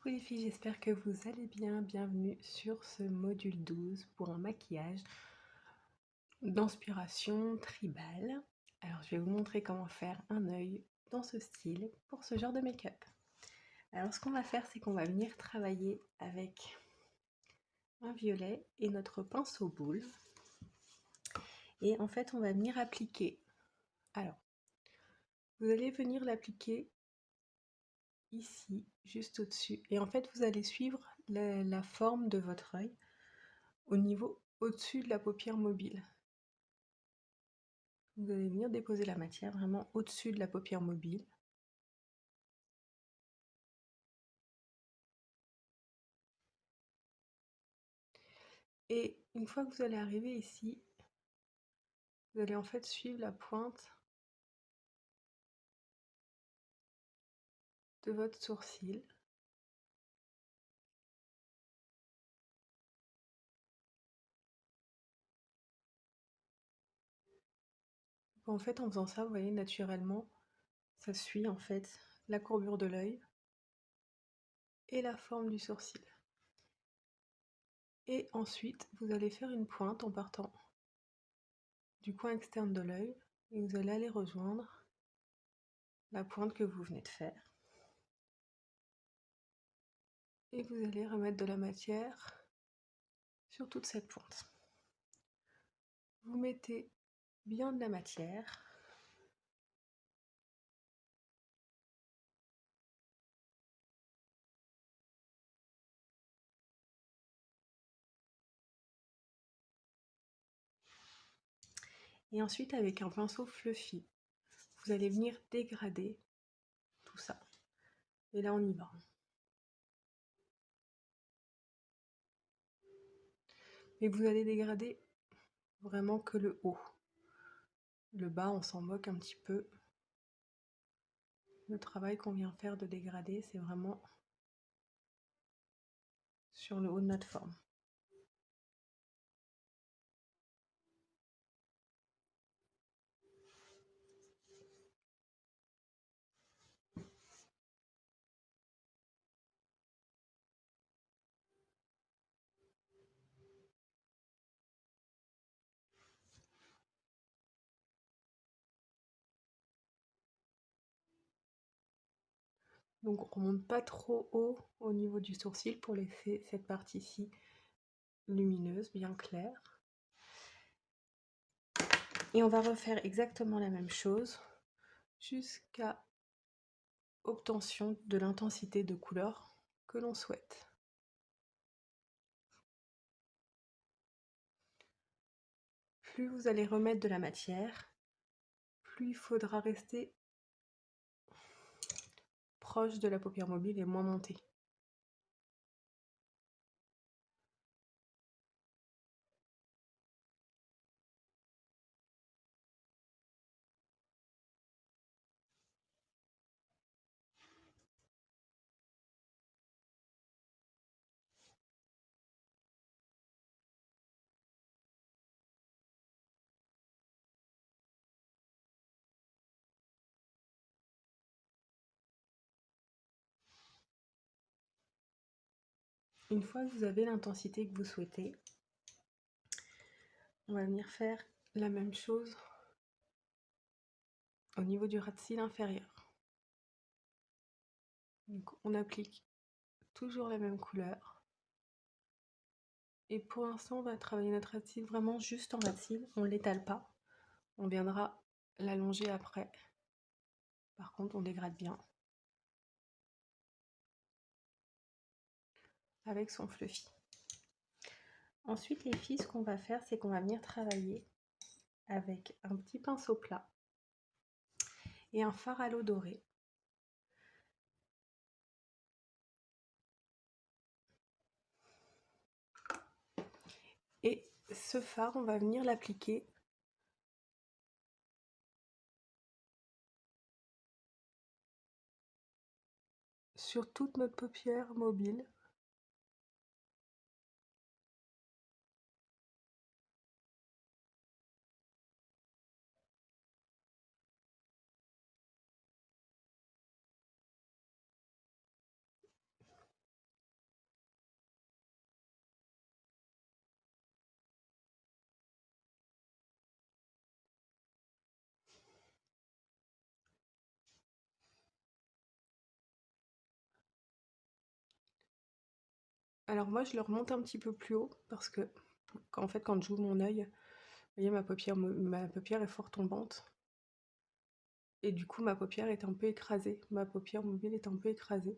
Coucou les filles, j'espère que vous allez bien. Bienvenue sur ce module 12 pour un maquillage d'inspiration tribal. Alors je vais vous montrer comment faire un œil dans ce style pour ce genre de make-up. Alors ce qu'on va faire, c'est qu'on va venir travailler avec un violet et notre pinceau boule. Et en fait, on va venir appliquer. Alors, vous allez venir l'appliquer ici, juste au-dessus. Et en fait, vous allez suivre la forme de votre œil au niveau au-dessus de la paupière mobile. Vous allez venir déposer la matière vraiment au-dessus de la paupière mobile. Et une fois que vous allez arriver ici, vous allez en fait suivre la pointe de votre sourcil. En fait, en faisant ça, vous voyez, naturellement, ça suit en fait la courbure de l'œil et la forme du sourcil. Et ensuite, vous allez faire une pointe en partant du coin externe de l'œil et vous allez aller rejoindre la pointe que vous venez de faire. Et vous allez remettre de la matière sur toute cette pointe. Vous mettez bien de la matière. Et ensuite, avec un pinceau fluffy, vous allez venir dégrader tout ça. Et là, on y va. Mais vous allez dégrader vraiment que le haut. Le bas, on s'en moque un petit peu. Le travail qu'on vient faire de dégrader, c'est vraiment sur le haut de notre forme. Donc on ne monte pas trop haut au niveau du sourcil pour laisser cette partie-ci lumineuse, bien claire. Et on va refaire exactement la même chose jusqu'à obtention de l'intensité de couleur que l'on souhaite. Plus vous allez remettre de la matière, plus il faudra rester proche de la paupière mobile et moins monté. Une fois que vous avez l'intensité que vous souhaitez, on va venir faire la même chose au niveau du ras de cils inférieur. Donc on applique toujours la même couleur. Et pour l'instant, on va travailler notre ras de cils vraiment juste en ras de cils. On ne l'étale pas. On viendra l'allonger après. Par contre, on dégrade bien avec son fluffy. Ensuite, les filles, ce qu'on va faire, c'est qu'on va venir travailler avec un petit pinceau plat et un fard à l'eau dorée. Et ce fard, on va venir l'appliquer sur toute notre paupière mobile. Alors moi, je le remonte un petit peu plus haut parce que, en fait, quand j'ouvre mon œil, vous voyez, ma paupière est fort tombante. Et du coup, ma paupière est un peu écrasée. Ma paupière mobile est un peu écrasée.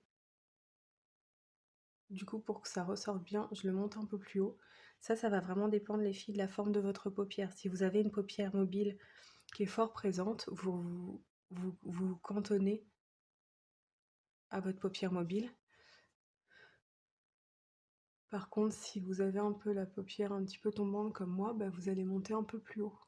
Du coup, pour que ça ressorte bien, je le monte un peu plus haut. Ça va vraiment dépendre, les filles, de la forme de votre paupière. Si vous avez une paupière mobile qui est fort présente, vous cantonnez à votre paupière mobile. Par contre, si vous avez un peu la paupière un petit peu tombante comme moi, bah, vous allez monter un peu plus haut.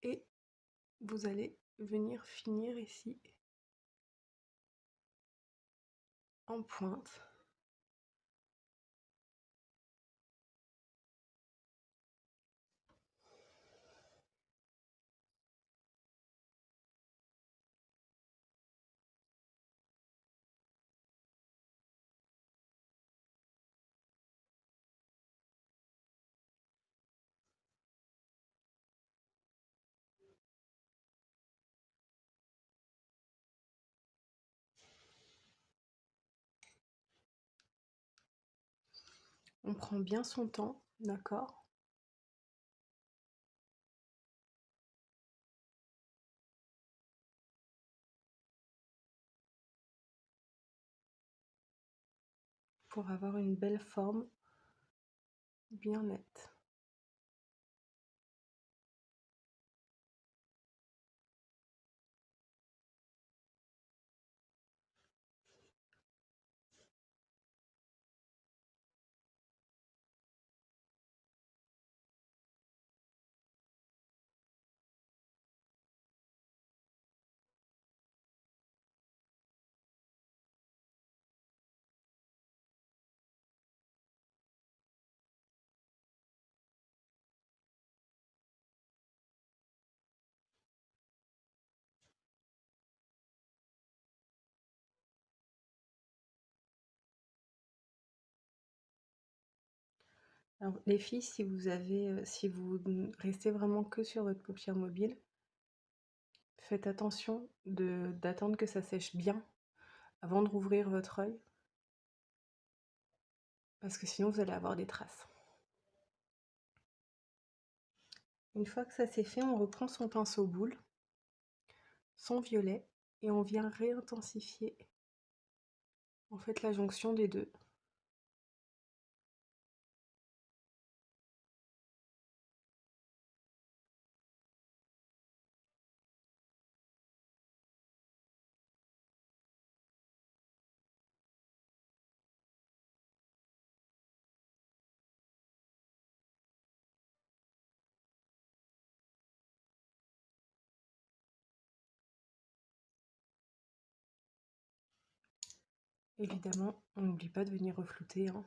Et vous allez venir finir ici en pointe. On prend bien son temps, d'accord? Pour avoir une belle forme bien nette. Alors les filles, si vous restez vraiment que sur votre paupière mobile, faites attention d'attendre que ça sèche bien avant de rouvrir votre œil, parce que sinon vous allez avoir des traces. Une fois que ça c'est fait, on reprend son pinceau boule, son violet, et on vient réintensifier en fait la jonction des deux. Évidemment, on n'oublie pas de venir reflouter, hein.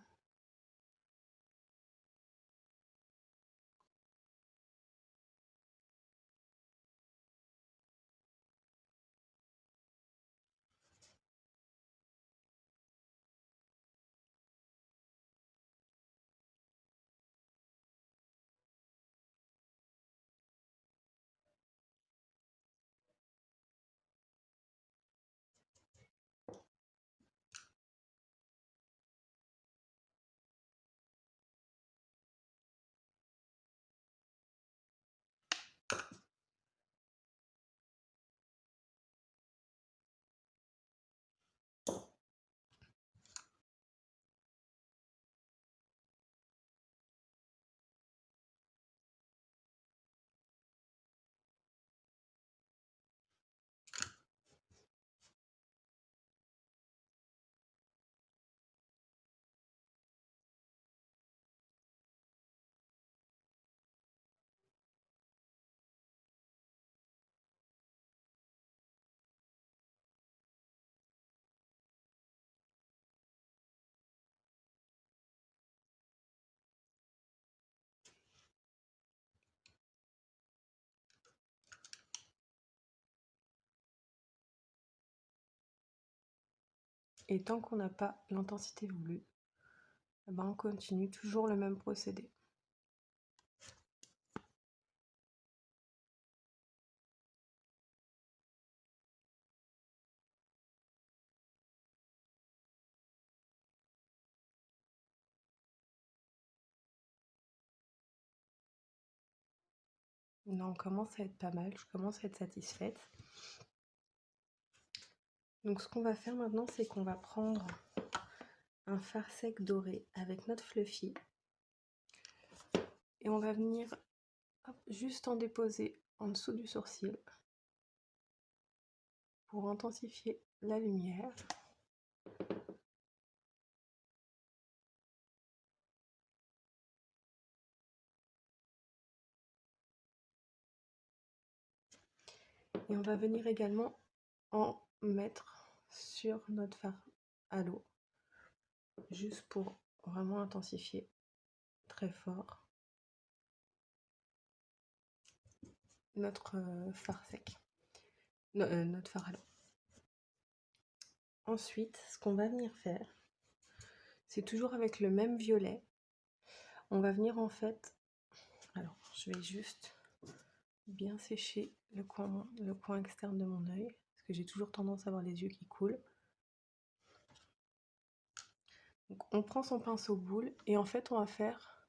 Et tant qu'on n'a pas l'intensité voulue, eh ben on continue toujours le même procédé. Là, on commence à être pas mal, je commence à être satisfaite. Donc ce qu'on va faire maintenant, c'est qu'on va prendre un fard sec doré avec notre fluffy. Et on va venir juste en déposer en dessous du sourcil pour intensifier la lumière. Et on va venir également en mettre sur notre fard à l'eau, juste pour vraiment intensifier très fort notre fard sec, notre fard à l'eau. Ensuite, ce qu'on va venir faire, c'est toujours avec le même violet. On va venir en fait, alors je vais juste bien sécher le coin externe de mon œil, parce que j'ai toujours tendance à avoir les yeux qui coulent. Donc on prend son pinceau boule et en fait on va faire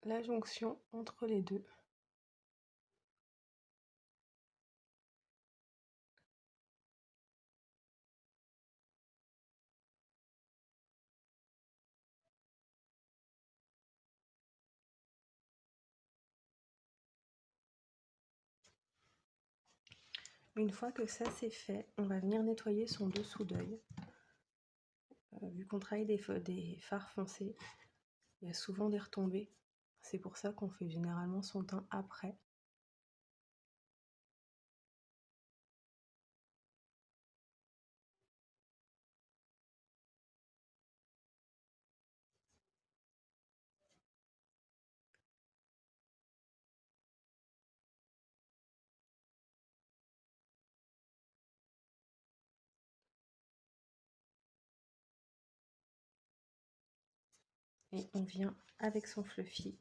la jonction entre les deux. Une fois que ça c'est fait, on va venir nettoyer son dessous d'œil. Vu qu'on travaille des fards foncés, il y a souvent des retombées. C'est pour ça qu'on fait généralement son teint après. Et on vient avec son fluffy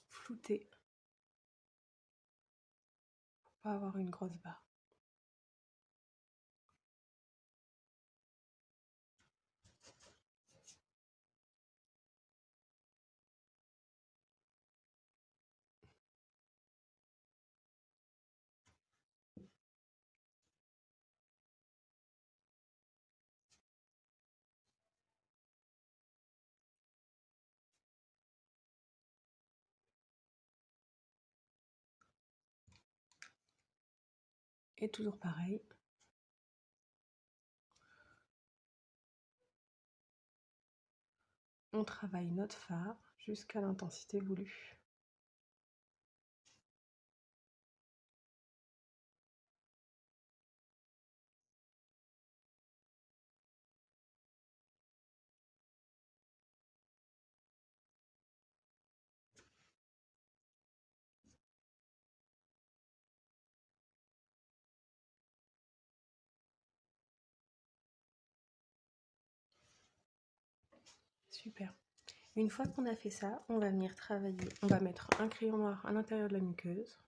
flouter pour pas avoir une grosse barre. Et toujours pareil, on travaille notre fard jusqu'à l'intensité voulue. Super. Une fois qu'on a fait ça, on va venir travailler. On va mettre un crayon noir à l'intérieur de la muqueuse.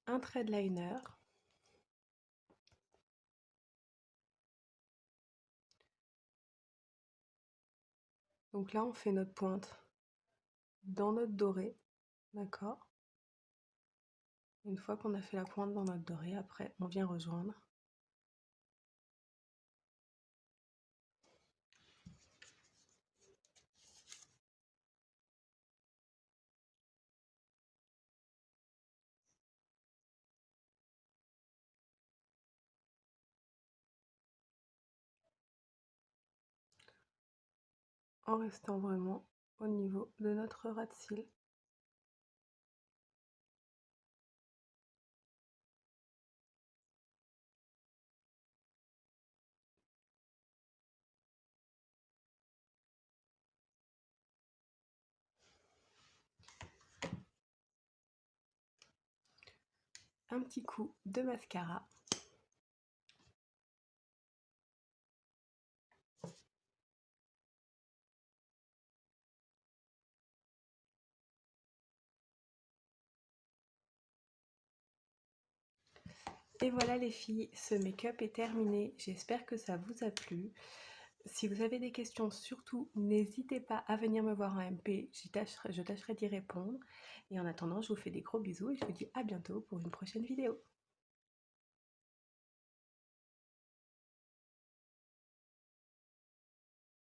Un trait de liner. Donc là, on fait notre pointe dans notre doré, d'accord? Une fois qu'on a fait la pointe dans notre doré, après, on vient rejoindre. En restant vraiment au niveau de notre ras de cils. Un petit coup de mascara. Et voilà les filles, ce make-up est terminé. J'espère que ça vous a plu. Si vous avez des questions, surtout, n'hésitez pas à venir me voir en MP, je tâcherai d'y répondre. Et en attendant, je vous fais des gros bisous et je vous dis à bientôt pour une prochaine vidéo.